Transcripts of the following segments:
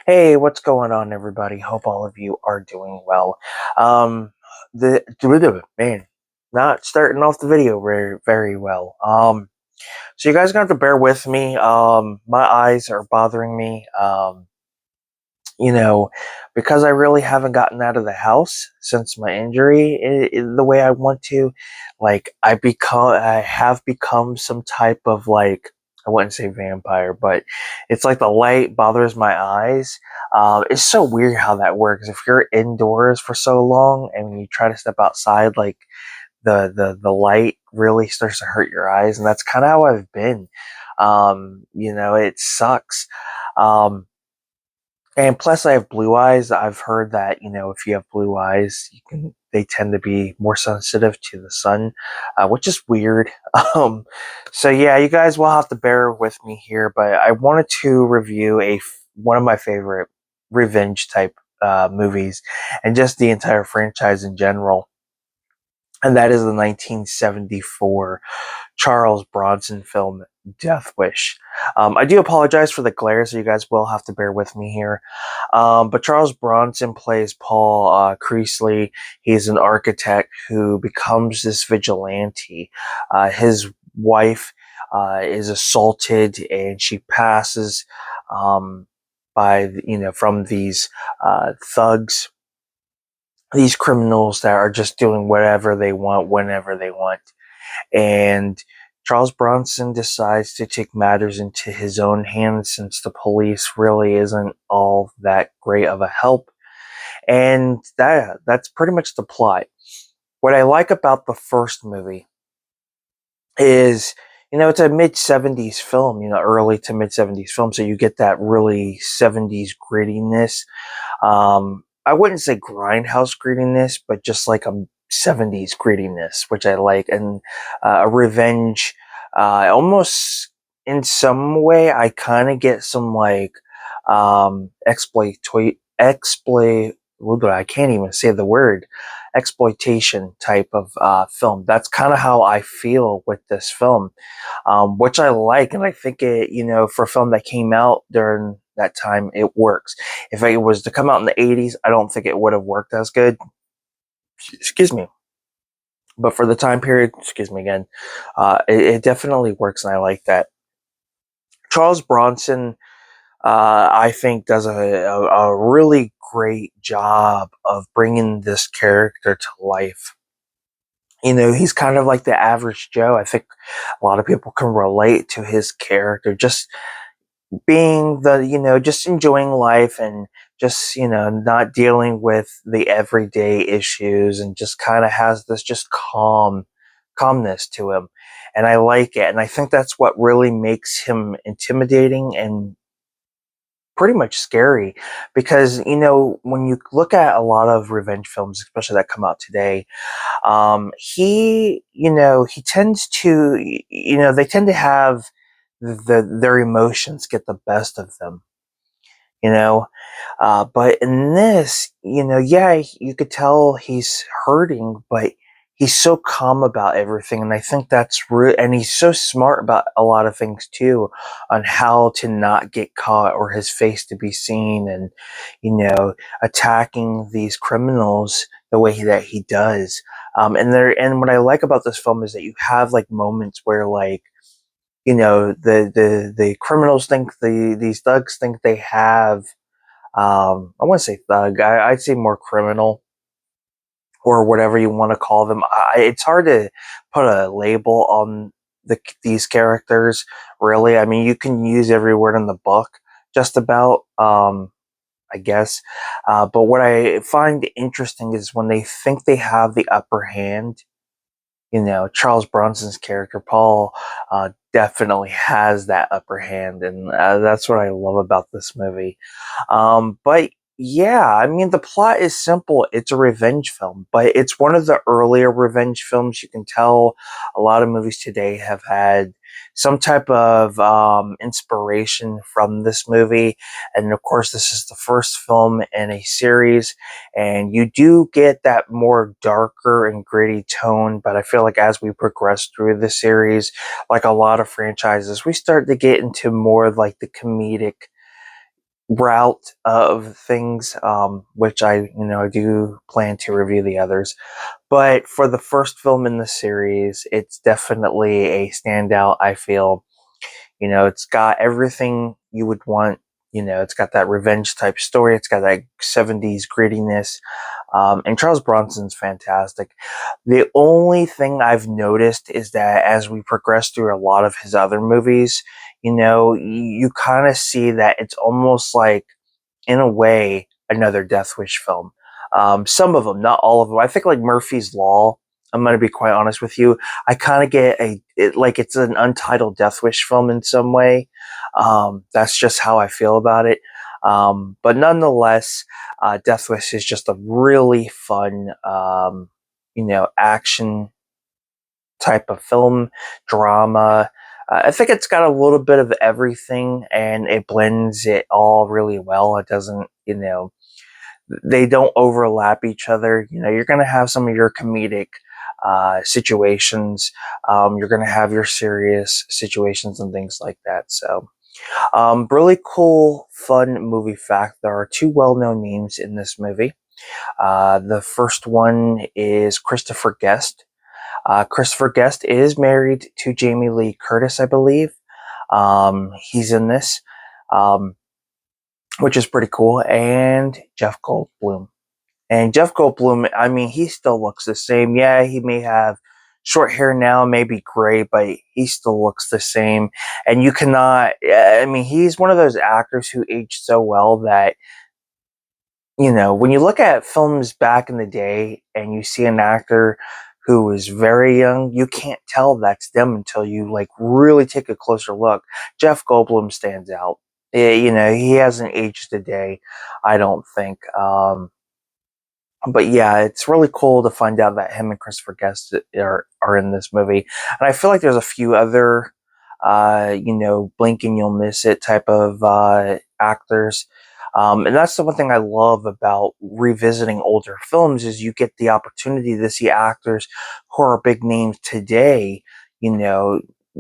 Hey, what's going on, everybody? Hope all of you are doing well. Um, man, not starting off the video very well. So you guys gonna have to bear with me. My eyes are bothering me. You know, because I really haven't gotten out of the house since my injury the way I want to. Like I have become some type of like, I wouldn't say vampire, but it's like the light bothers my eyes. It's so weird how that works. If you're indoors for so long and when you try to step outside, like the light really starts to hurt your eyes, and that's kind of how I've been. It sucks. Um, and plus, I have blue eyes. I've heard that if you have blue eyes, they tend to be more sensitive to the sun, which is weird. Um, so yeah, you guys will have to bear with me here, but I wanted to review one of my favorite revenge type movies, and just the entire franchise in general, and that is the 1974 Charles Bronson film Death Wish. I do apologize for the glare, so you guys will have to bear with me here. But Charles Bronson plays Paul Creasley. He's an architect who becomes this vigilante. His wife is assaulted, and she passes by from thugs, these criminals that are just doing whatever they want whenever they want. And Charles Bronson decides to take matters into his own hands since the police really isn't all that great of a help. And that's pretty much the plot. What I like about the first movie is, it's a mid 70s film, early to mid 70s film, so you get that really 70s grittiness. I wouldn't say grindhouse grittiness, but just like a 70s grittiness, which I like, and a revenge. Almost in some way, I kind of get some like exploit. I can't even say the word exploitation type of film. That's kind of how I feel with this film, which I like, and I think it, for a film that came out during that time, it works. If it was to come out in the 80s, I don't think it would have worked as good. Excuse me. But for the time period, excuse me again, it definitely works, and I like that. Charles Bronson, I think, does a really great job of bringing this character to life. He's kind of like the average Joe. I think a lot of people can relate to his character, just being just enjoying life, and just not dealing with the everyday issues, and just kind of has this just calmness to him, and I like it, and I think that's what really makes him intimidating and pretty much scary, because when you look at a lot of revenge films, especially that come out today, he tends to, they tend to have their emotions get the best of them, you know. But in this, yeah, you could tell he's hurting, but he's so calm about everything, and I think that's and he's so smart about a lot of things too, on how to not get caught or his face to be seen, and attacking these criminals the way that he does. And what I like about this film is that you have like moments where, like, the criminals think these thugs think they have, I want to say thug. I'd say more criminal, or whatever you want to call them. It's hard to put a label on these characters, really. I mean, you can use every word in the book, just about, I guess. But what I find interesting is when they think they have the upper hand. Charles Bronson's character, Paul, definitely has that upper hand, and that's what I love about this movie. But yeah, I mean, the plot is simple. It's a revenge film, but it's one of the earlier revenge films. You can tell a lot of movies today have had some type of inspiration from this movie. And of course, this is the first film in a series, and you do get that more darker and gritty tone. But I feel like as we progress through the series, like a lot of franchises, we start to get into more like the comedic route of things, which I do plan to review the others. But for the first film in the series, it's definitely a standout, I feel. It's got everything you would want. It's got that revenge type story. It's got that 70s grittiness. And Charles Bronson's fantastic. The only thing I've noticed is that as we progress through a lot of his other movies, you kind of see that it's almost like, in a way, another Death Wish film. Some of them, not all of them. I think like Murphy's Law. I'm gonna be quite honest with you. I kind of get like it's an untitled Death Wish film in some way. That's just how I feel about it. But nonetheless, Death Wish is just a really fun, action type of film, drama. I think it's got a little bit of everything, and it blends it all really well. It doesn't, they don't overlap each other. You're going to have some of your comedic situations. You're going to have your serious situations and things like that. So, really cool, fun movie fact. There are two well-known names in this movie. The first one is Christopher Guest. Christopher Guest is married to Jamie Lee Curtis, I believe. He's in this, which is pretty cool. And Jeff Goldblum. And Jeff Goldblum, I mean, he still looks the same. Yeah, he may have short hair now, maybe gray, but he still looks the same. And you cannot, I mean, he's one of those actors who aged so well that, when you look at films back in the day and you see an actor who is very young, you can't tell that's them until you like really take a closer look. Jeff Goldblum stands out. He hasn't aged a day, I don't think. But yeah, it's really cool to find out that him and Christopher Guest are in this movie, and I feel like there's a few other, blink and you'll miss it type of actors, and that's the one thing I love about revisiting older films is you get the opportunity to see actors who are big names today,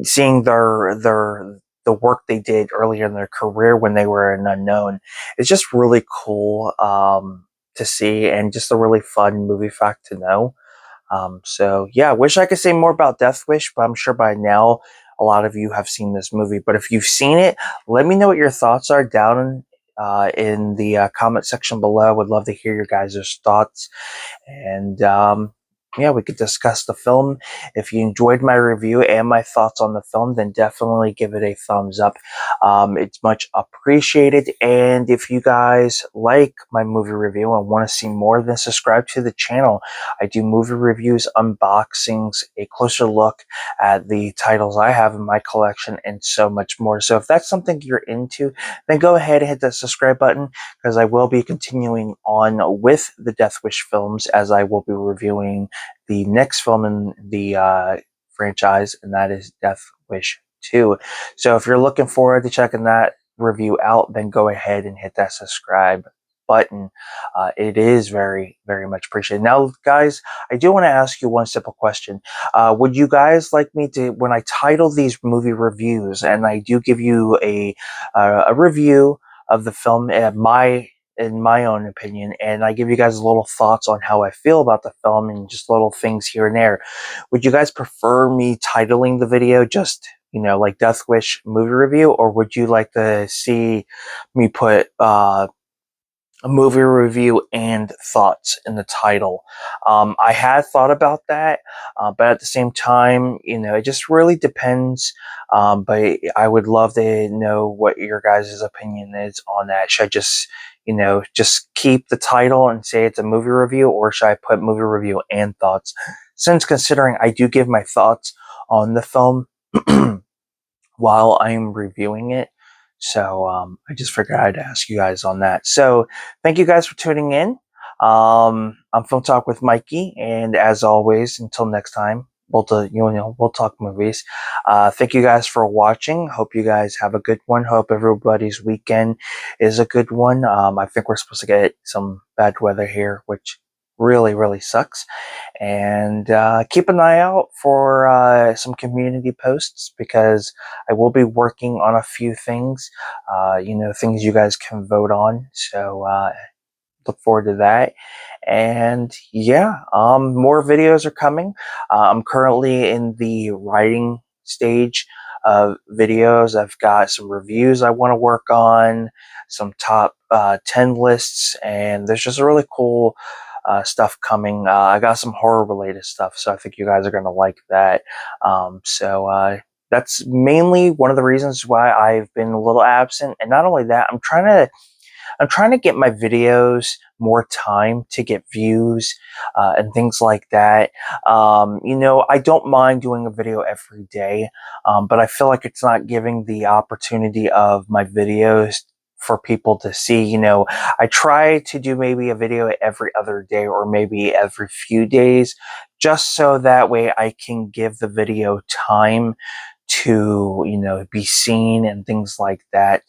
seeing the work they did earlier in their career when they were an unknown. It's just really cool. To see, and just a really fun movie fact to know. So yeah, I wish I could say more about Death Wish, but I'm sure by now a lot of you have seen this movie. But if you've seen it, let me know what your thoughts are down in the comment section below. I would love to hear your guys' thoughts. And yeah, we could discuss the film. If you enjoyed my review and my thoughts on the film, then definitely give it a thumbs up. It's much appreciated. And if you guys like my movie review and want to see more, then subscribe to the channel. I do movie reviews, unboxings, a closer look at the titles I have in my collection, and so much more. So if that's something you're into, then go ahead and hit that subscribe button, because I will be continuing on with the Death Wish films, as I will be reviewing the next film in the franchise, and that is Death Wish 2. So if you're looking forward to checking that review out, then go ahead and hit that subscribe button. It is very, very much appreciated. Now, guys, I do want to ask you one simple question. Would you guys like me to, when I title these movie reviews, and I do give you a review of the film in my own opinion, and I give you guys little thoughts on how I feel about the film and just little things here and there, would you guys prefer me titling the video just, like Death Wish movie review, or would you like to see me put a movie review and thoughts in the title? I had thought about that, but at the same time, it just really depends. But I would love to know what your guys' opinion is on that. Should I just keep the title and say it's a movie review, or should I put movie review and thoughts? Since considering I do give my thoughts on the film while I'm reviewing it. So I just figured I'd ask you guys on that. So thank you guys for tuning in. I'm Film Talk with Mikey, and as always, until next time, we'll talk movies. Thank you guys for watching. Hope you guys have a good one. Hope everybody's weekend is a good one. I think we're supposed to get some bad weather here, which really sucks. And keep an eye out for some community posts, because I will be working on a few things, things you guys can vote on. So look forward to that. And yeah, more videos are coming. I'm currently in the writing stage of videos. I've got some reviews I want to work on, some top 10 lists, and there's just a really cool stuff coming. I got some horror related stuff, so I think you guys are going to like that. That's mainly one of the reasons why I've been a little absent. And not only that, I'm trying to get my videos more time to get views and things like that. I don't mind doing a video every day, but I feel like it's not giving the opportunity of my videos for people to see. I try to do maybe a video every other day or maybe every few days, just so that way I can give the video time to be seen and things like that.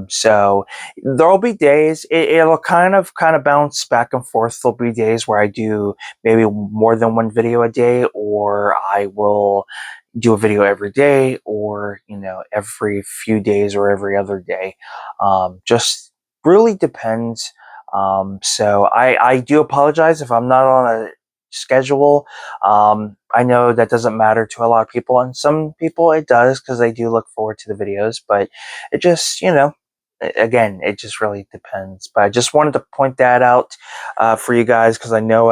So there'll be days, it'll kind of bounce back and forth. There'll be days where I do maybe more than one video a day, or I will do a video every day, or every few days or every other day. Just really depends. So I do apologize if I'm not on a schedule. I know that doesn't matter to a lot of people, and some people it does, because they do look forward to the videos, but it just, again, it just really depends. But I just wanted to point that out for you guys, because I know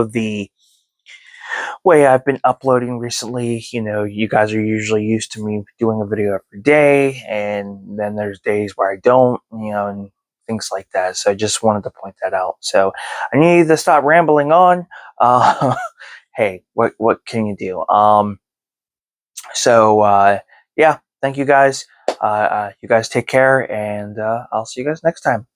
the way I've been uploading recently. You guys are usually used to me doing a video every day, and then there's days where I don't, and things like that. So I just wanted to point that out. So I need to stop rambling on. Hey, what can you do? Yeah, thank you guys. You guys take care, and I'll see you guys next time.